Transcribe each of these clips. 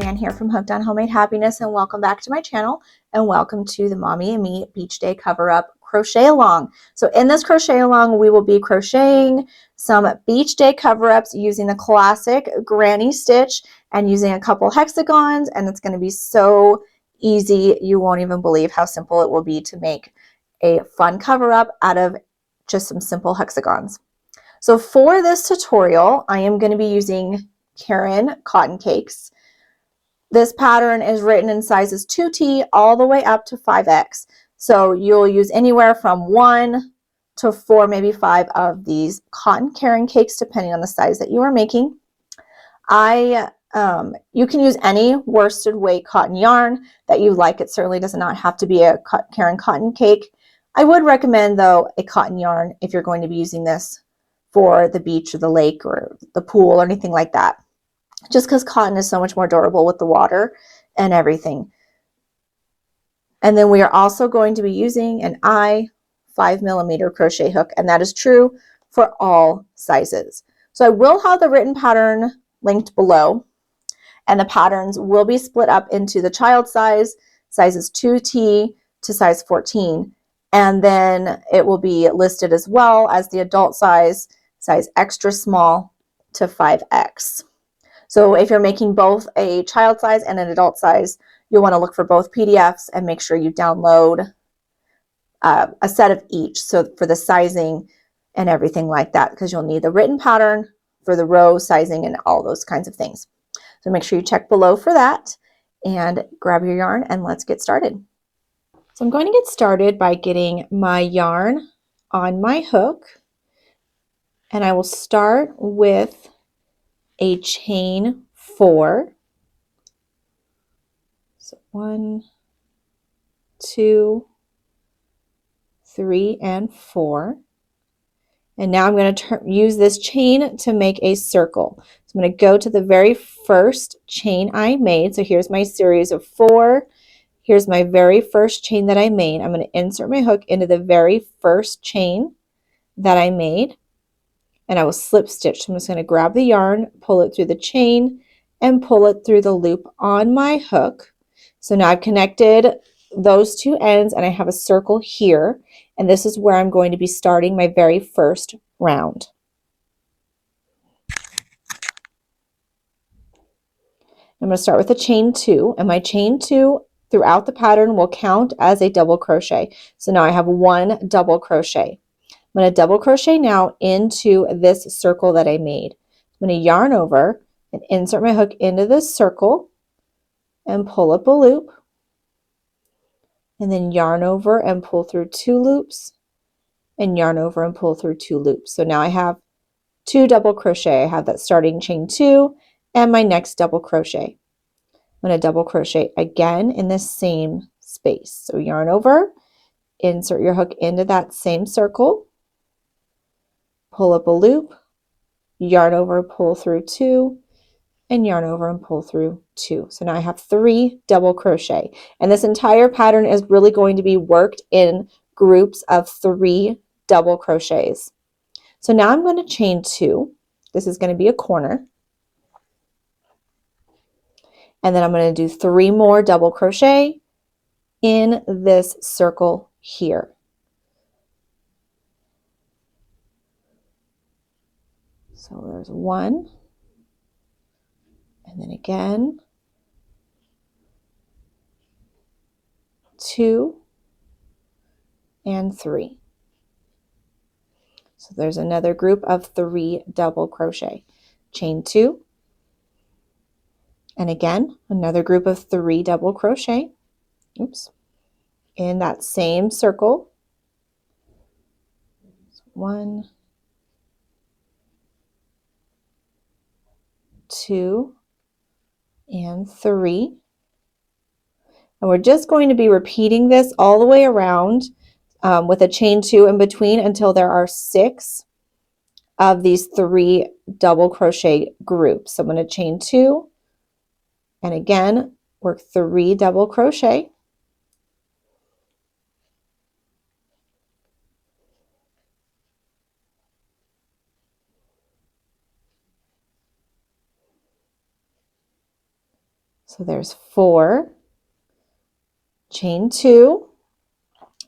Ann here from Hooked on Homemade Happiness, and welcome back to my channel, and welcome to the Mommy and Me Beach Day Cover-Up Crochet Along. So in this crochet along, we will be crocheting some beach day cover-ups using the classic granny stitch and using a couple hexagons, and it's going to be so easy. You won't even believe how simple it will be to make a fun cover-up out of just some simple hexagons. So for this tutorial, I am going to be using Caron cotton cakes. This pattern is written in sizes 2T all the way up to 5X. So you'll use anywhere from 1 to 4, maybe 5 of these cotton Caron cakes, depending on the size that you are making. You can use any worsted weight cotton yarn that you like. It certainly does not have to be a Caron cotton cake. I would recommend, though, a cotton yarn if you're going to be using this for the beach or the lake or the pool or anything like that, just because cotton is so much more durable with the water and everything. And then we are also going to be using an 5mm crochet hook, and that is true for all sizes. So I will have the written pattern linked below, and the patterns will be split up into the child size, sizes 2T to size 14, and then it will be listed as well as the adult size extra small to 5X. So if you're making both a child size and an adult size, you'll want to look for both PDFs and make sure you download a set of each, so for the sizing and everything like that, because you'll need the written pattern for the row sizing and all those kinds of things. So make sure you check below for that and grab your yarn and let's get started. So I'm going to get started by getting my yarn on my hook, and I will start with a chain 4. So 1, 2, 3, and 4. And now I'm going to use this chain to make a circle. So I'm going to go to the very first chain I made. So here's my series of 4. Here's my very first chain that I made. I'm going to insert my hook into the very first chain that I made, and I will slip stitch. So I'm just going to grab the yarn, pull it through the chain, and pull it through the loop on my hook. So now I've connected those two ends and I have a circle here, and this is where I'm going to be starting my very first round. I'm going to start with a chain 2, and my chain 2 throughout the pattern will count as a double crochet. So now I have 1 double crochet. I'm going to double crochet now into this circle that I made. I'm going to yarn over and insert my hook into this circle and pull up a loop, and then yarn over and pull through 2 loops, and yarn over and pull through 2 loops. So now I have 2 double crochet. I have that starting chain 2 and my next double crochet. I'm going to double crochet again in the same space. So yarn over, insert your hook into that same circle, pull up a loop, yarn over, pull through 2, and yarn over and pull through 2. So now I have 3 double crochet, and this entire pattern is really going to be worked in groups of 3 double crochets. So now I'm going to chain 2. This is going to be a corner, and then I'm going to do 3 more double crochet in this circle here. So there's 1, and then again 2 and 3. So there's another group of 3 double crochet. Chain 2, and again another group of 3 double crochet. Oops. In that same circle. 1, 2, and 3. And we're just going to be repeating this all the way around with a chain 2 in between until there are 6 of these 3 double crochet groups. So I'm going to chain 2 and again work 3 double crochet. So there's 4, chain 2.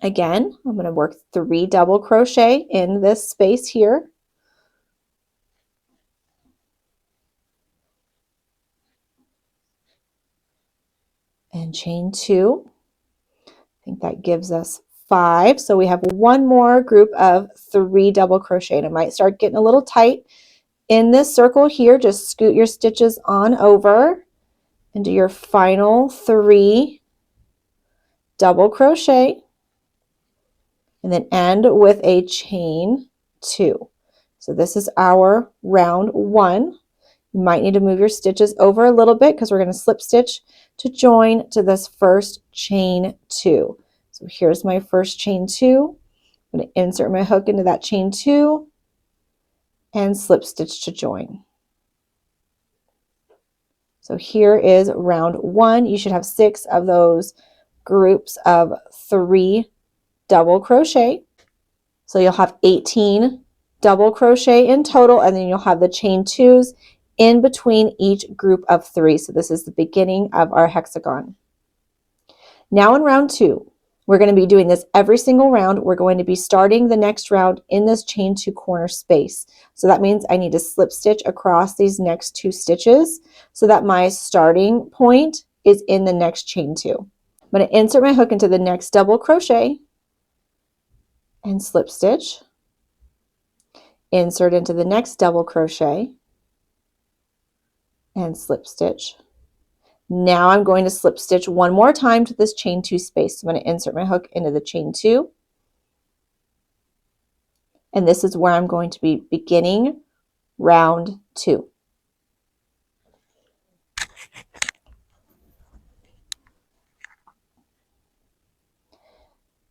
Again, I'm going to work 3 double crochet in this space here. And chain 2. I think that gives us 5. So we have one more group of 3 double crochet. And it might start getting a little tight. In this circle here, just scoot your stitches on over and do your final 3 double crochet. And then end with a chain 2. So this is our round 1. You might need to move your stitches over a little bit because we're going to slip stitch to join to this first chain 2. So here's my first chain 2. I'm going to insert my hook into that chain 2 and slip stitch to join. So here is round 1. You should have 6 of those groups of 3 double crochet. So you'll have 18 double crochet in total, and then you'll have the chain 2s in between each group of 3. So this is the beginning of our hexagon. Now in round 2, we're going to be doing this every single round. We're going to be starting the next round in this chain 2 corner space. So that means I need to slip stitch across these next 2 stitches so that my starting point is in the next chain 2. I'm going to insert my hook into the next double crochet and slip stitch. Insert into the next double crochet and slip stitch. Now I'm going to slip stitch one more time to this chain 2 space. So I'm going to insert my hook into the chain 2. And this is where I'm going to be beginning round 2.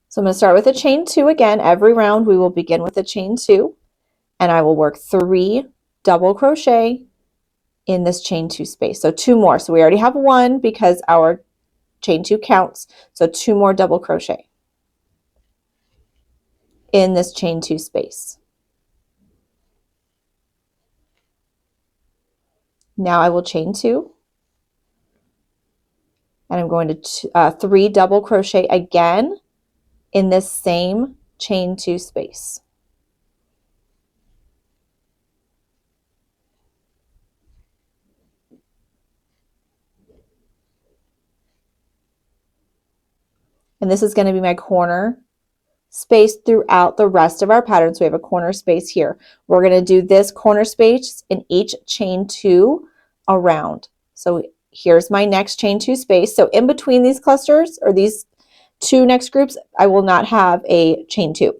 So I'm going to start with a chain 2 again. Every round we will begin with a chain 2, and I will work 3 double crochet in this chain 2 space. So 2 more. So we already have 1 because our chain 2 counts. So 2 more double crochet in this chain 2 space. Now I will chain 2, and I'm going to 3 double crochet again in this same chain 2 space. And this is going to be my corner space throughout the rest of our pattern. So we have a corner space here. We're going to do this corner space in each chain 2 around. So here's my next chain 2 space. So in between these clusters, or these 2 next groups, I will not have a chain 2.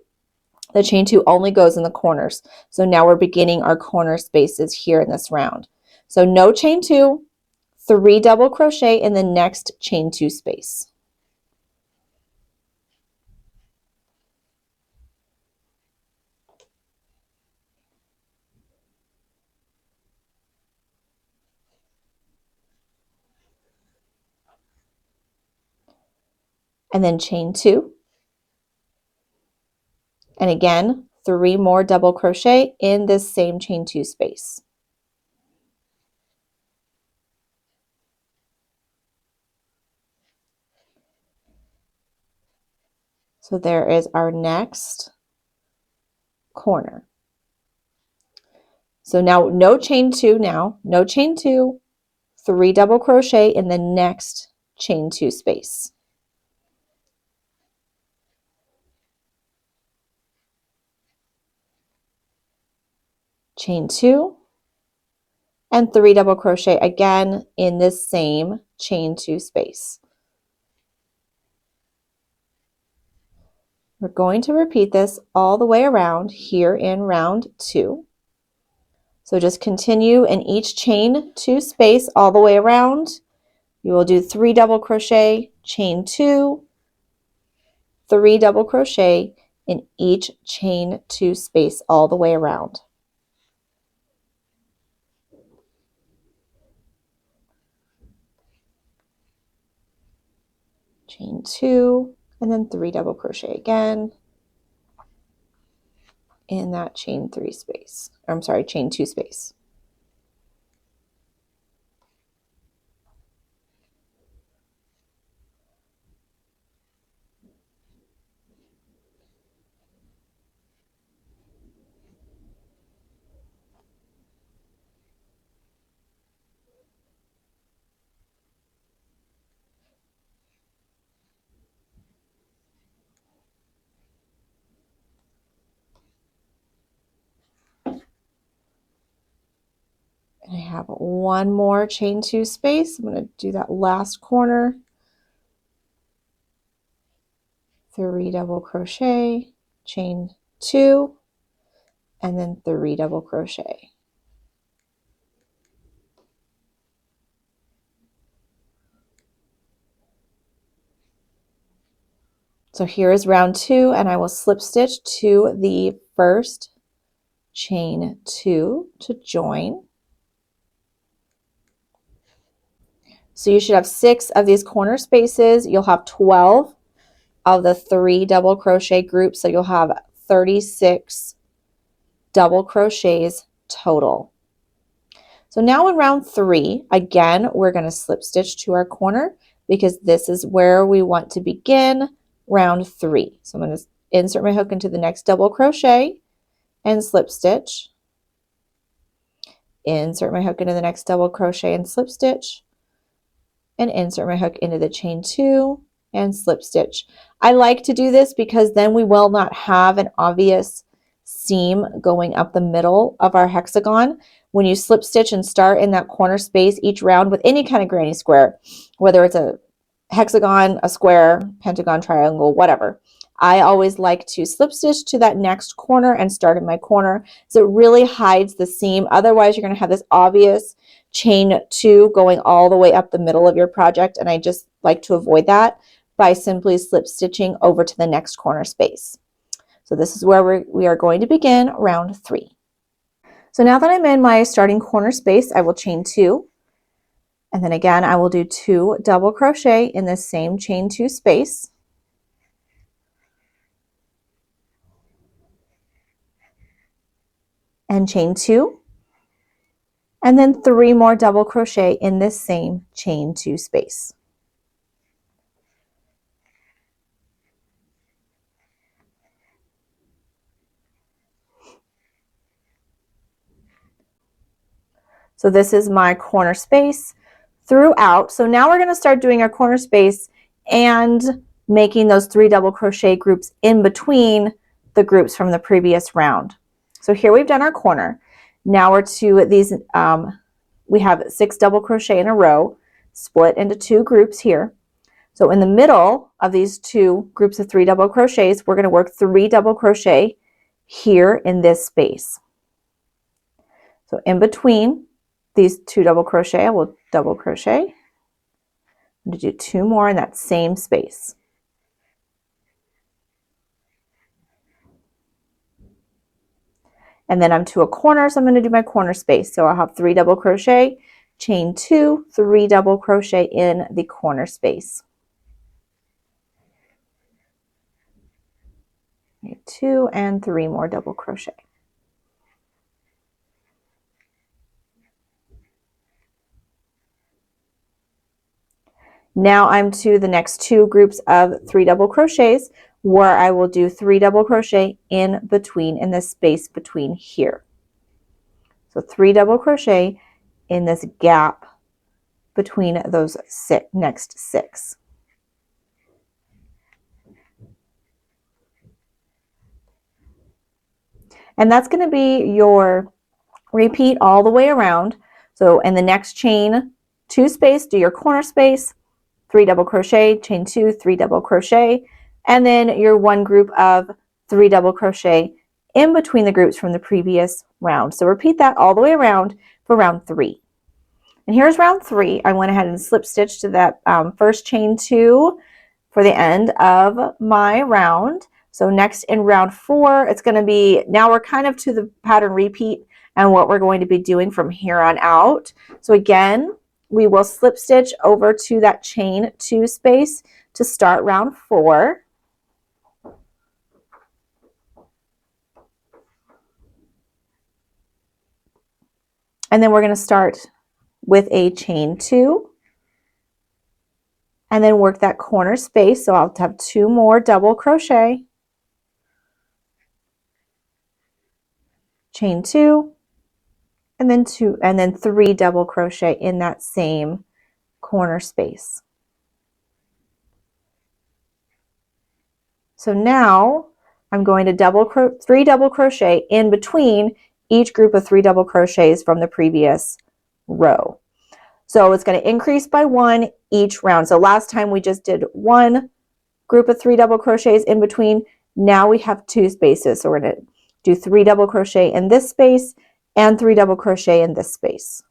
The chain 2 only goes in the corners. So now we're beginning our corner spaces here in this round. So no chain 2, 3 double crochet in the next chain 2 space. And then chain 2. And again, 3 more double crochet in this same chain 2 space. So there is our next corner. So now no chain 2 now, no chain 2, 3 double crochet in the next chain 2 space. Chain 2 and 3 double crochet again in this same chain 2 space. We're going to repeat this all the way around here in round 2. So just continue in each chain 2 space all the way around. You will do 3 double crochet, chain 2, 3 double crochet in each chain 2 space all the way around. Chain 2 and then 3 double crochet again in that chain 3 space. Or I'm sorry, chain 2 space. And I have one more chain 2 space. I'm going to do that last corner. 3 double crochet, chain 2, and then 3 double crochet. So here is round 2, and I will slip stitch to the first chain 2 to join. So you should have 6 of these corner spaces. You'll have 12 of the 3 double crochet groups, so you'll have 36 double crochets total. So now in round 3, again, we're going to slip stitch to our corner because this is where we want to begin round 3. So I'm going to insert my hook into the next double crochet and slip stitch. Insert my hook into the next double crochet and slip stitch. And insert my hook into the chain 2 and slip stitch. I like to do this because then we will not have an obvious seam going up the middle of our hexagon. When you slip stitch and start in that corner space each round with any kind of granny square, whether it's a hexagon, a square, pentagon, triangle, whatever, I always like to slip stitch to that next corner and start in my corner, so it really hides the seam. Otherwise, you're going to have this obvious chain 2 going all the way up the middle of your project, and I just like to avoid that by simply slip stitching over to the next corner space. So this is where we are going to begin round 3. So now that I'm in my starting corner space, I will chain 2, and then again I will do 2 double crochet in the same chain 2 space. And chain 2, and then 3 more double crochet in this same chain 2 space. So this is my corner space throughout. So now we're going to start doing our corner space and making those 3 double crochet groups in between the groups from the previous round. So here we've done our corner. Now we're to these, we have 6 double crochet in a row, split into 2 groups here. So in the middle of these 2 groups of 3 double crochets, we're going to work 3 double crochet here in this space. So in between these 2 double crochet, I will double crochet. I'm going to do 2 more in that same space. And then I'm to a corner, so I'm going to do my corner space. So I'll have 3 double crochet, chain 2, 3 double crochet in the corner space. 2 and 3 more double crochet. Now I'm to the next 2 groups of 3 double crochets where I will do 3 double crochet in between, in this space between here. So 3 double crochet in this gap between those next 6. And that's going to be your repeat all the way around. So in the next chain 2 space, do your corner space, 3 double crochet, chain 2, 3 double crochet, and then your 1 group of 3 double crochet in between the groups from the previous round. So repeat that all the way around for round 3. And here's round 3. I went ahead and slip stitched to that first chain 2 for the end of my round. So next in round 4, it's going to be, now we're kind of to the pattern repeat and what we're going to be doing from here on out. So again, we will slip stitch over to that chain 2 space to start round 4. And then we're going to start with a chain 2 and then work that corner space. So I'll have 2 more double crochet, chain 2, and then 2, and then 3 double crochet in that same corner space. So now I'm going to 3 double crochet in between each group of 3 double crochets from the previous row. So it's going to increase by 1 each round. So last time we just did 1 group of 3 double crochets in between. Now we have 2 spaces. So we're going to do 3 double crochet in this space and 3 double crochet in this space.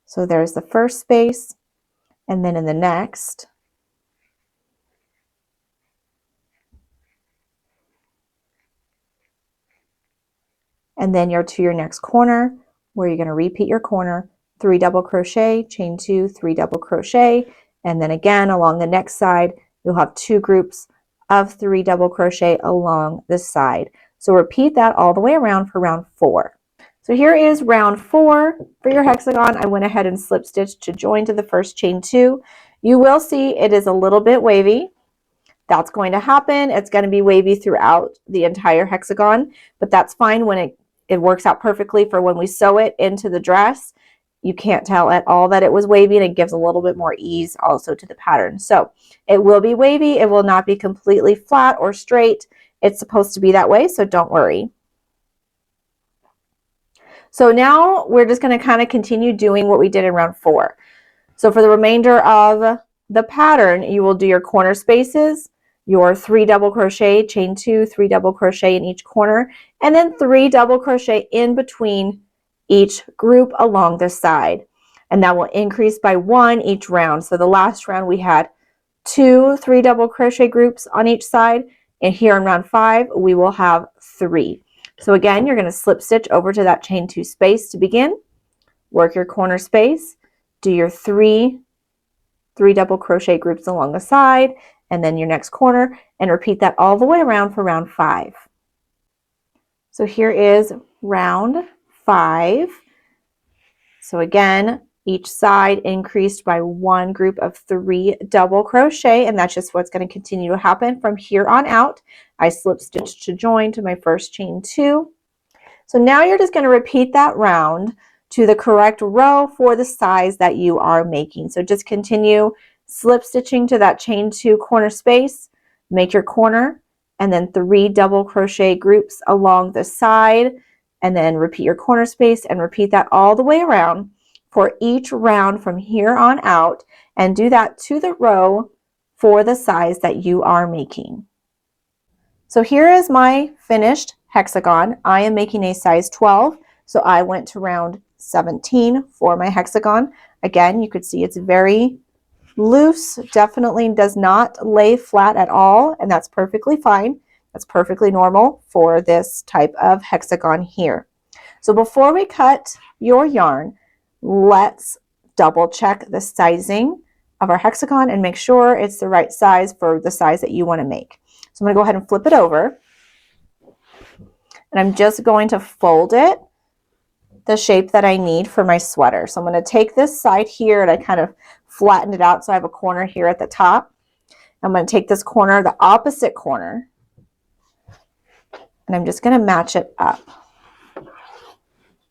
So there's the first space, and then in the next, and then you're to your next corner where you're going to repeat your corner, 3 double crochet, chain 2, 3 double crochet, and then again along the next side you'll have 2 groups of 3 double crochet along the side. So repeat that all the way around for round 4. So here is round 4 for your hexagon. I went ahead and slip stitched to join to the first chain 2. You will see it is a little bit wavy. That's going to happen. It's going to be wavy throughout the entire hexagon, but that's fine when it works out perfectly for when we sew it into the dress. You can't tell at all that it was wavy, and it gives a little bit more ease also to the pattern. So it will be wavy. It will not be completely flat or straight. It's supposed to be that way, so don't worry. So now we're just going to kind of continue doing what we did in round 4. So for the remainder of the pattern, you will do your corner spaces, your 3 double crochet, chain 2, 3 double crochet in each corner, and then 3 double crochet in between each group along the side. And that will increase by 1 each round. So the last round we had 2 3 double crochet groups on each side, and here in round 5 we will have 3. So again, you're going to slip stitch over to that chain 2 space to begin, work your corner space, do your 3 double crochet groups along the side, and then your next corner, and repeat that all the way around for round 5. So here is round 5. So again, each side increased by 1 group of 3 double crochet, and that's just what's going to continue to happen from here on out. I slip stitched to join to my first chain 2. So now you're just going to repeat that round to the correct row for the size that you are making. So just continue slip stitching to that chain 2 corner space, make your corner, and then 3 double crochet groups along the side, and then repeat your corner space and repeat that all the way around for each round from here on out, and do that to the row for the size that you are making. So here is my finished hexagon. I am making a size 12, so I went to round 17 for my hexagon. Again, you could see it's very loose, definitely does not lay flat at all, and that's perfectly fine. That's perfectly normal for this type of hexagon here. So before we cut your yarn, let's double check the sizing of our hexagon and make sure it's the right size for the size that you want to make. So I'm going to go ahead and flip it over, and I'm just going to fold it the shape that I need for my sweater. So I'm going to take this side here, and I kind of flattened it out so I have a corner here at the top. I'm going to take this corner, the opposite corner, and I'm just going to match it up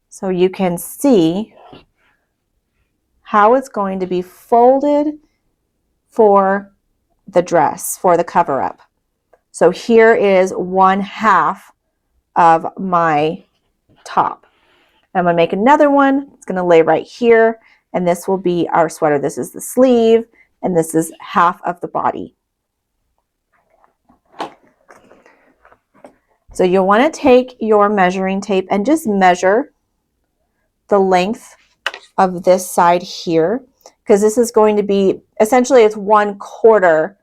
so you can see how it's going to be folded for the dress, for the cover up. So here is 1/2 of my top. I'm going to make another one. It's going to lay right here, and this will be our sweater. This is the sleeve, and this is half of the body. So you'll want to take your measuring tape and just measure the length of this side here, because this is going to be, essentially it's 1/4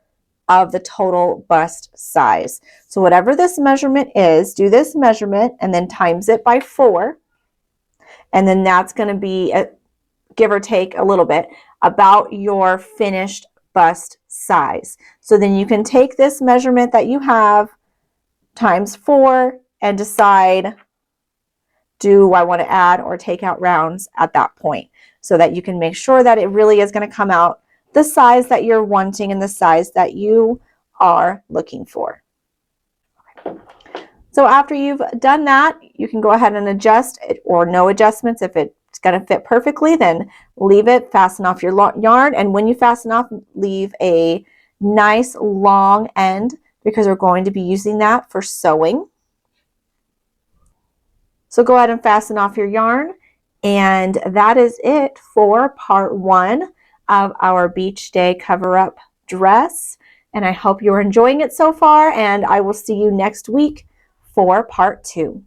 of the total bust size. So whatever this measurement is, do this measurement and then times it by 4. And then that's going to be, give or take a little bit, about your finished bust size. So then you can take this measurement that you have times 4 and decide, do I want to add or take out rounds at that point, so that you can make sure that it really is going to come out the size that you're wanting and the size that you are looking for. So after you've done that, you can go ahead and adjust it, or no adjustments. If it's going to fit perfectly, then leave it, fasten off your yarn, and when you fasten off, leave a nice long end because we're going to be using that for sewing. So go ahead and fasten off your yarn, and that is it for part 1 of our beach day cover-up dress. And I hope you're enjoying it so far, and I will see you next week for part 2.